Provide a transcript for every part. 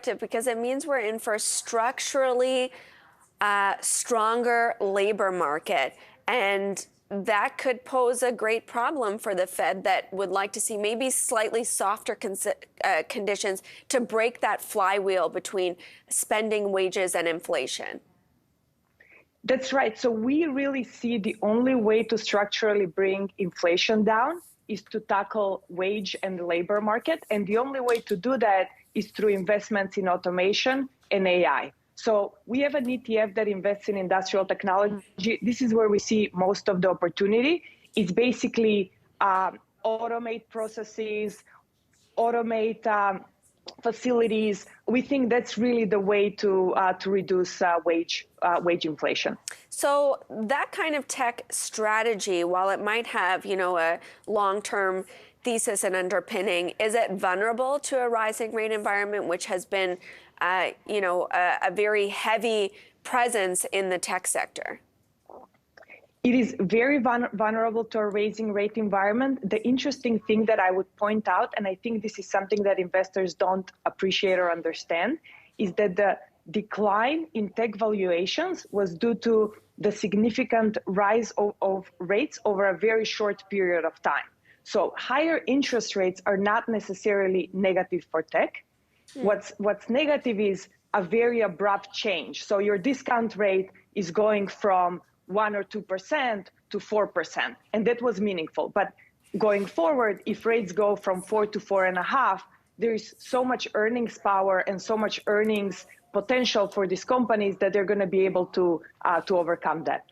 because it means we're in for a structurally stronger labor market. And that could pose a great problem for the Fed that would like to see maybe slightly softer conditions to break that flywheel between spending, wages, and inflation. That's right. So we really see the only way to structurally bring inflation down is to tackle wage and the labor market. And the only way to do that is through investments in automation and AI. So we have an ETF that invests in industrial technology. This is where we see most of the opportunity. It's basically automate processes, automate facilities. We think that's really the way to reduce wage inflation. So that kind of tech strategy, while it might have, a long-term thesis and underpinning, is it vulnerable to a rising rate environment, which has been, a very heavy presence in the tech sector? It is very vulnerable to a rising rate environment. The interesting thing that I would point out, and I think this is something that investors don't appreciate or understand, is that the decline in tech valuations was due to the significant rise of rates over a very short period of time. So higher interest rates are not necessarily negative for tech. What's negative is a very abrupt change. So your discount rate is going from 1 or 2% to 4%, and that was meaningful. But going forward, if rates go from 4 to 4.5, there is so much earnings power and so much earnings potential for these companies that they're going to be able to overcome that.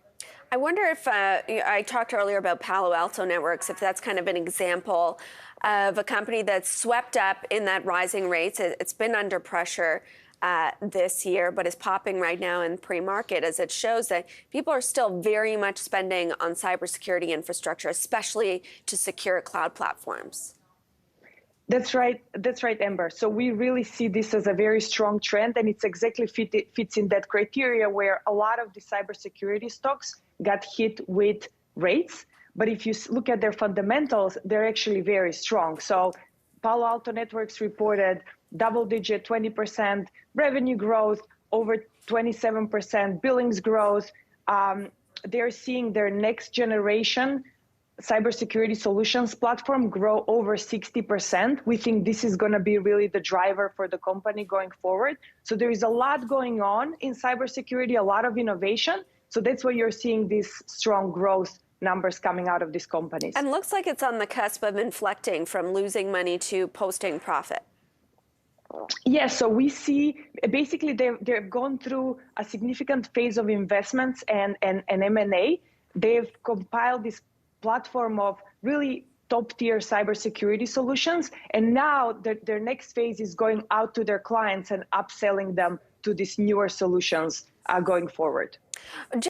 I wonder if, I talked earlier about Palo Alto Networks, if that's kind of an example of a company that's swept up in that rising rates. It's been under pressure this year, but is popping right now in pre-market, as it shows that people are still very much spending on cybersecurity infrastructure, especially to secure cloud platforms. That's right, Amber. So we really see this as a very strong trend, and it's exactly fits in that criteria where a lot of the cybersecurity stocks got hit with rates. But if you look at their fundamentals, they're actually very strong. So Palo Alto Networks reported double-digit 20% revenue growth, over 27% billings growth. They're seeing their next generation cybersecurity solutions platform grow over 60%. We think this is going to be really the driver for the company going forward. So there is a lot going on in cybersecurity, a lot of innovation. So that's why you're seeing these strong growth numbers coming out of these companies. And looks like it's on the cusp of inflecting from losing money to posting profit. Yes, so we see basically they've gone through a significant phase of investments and M&A. They've compiled this platform of really top-tier cybersecurity solutions, and now their next phase is going out to their clients and upselling them to these newer solutions going forward.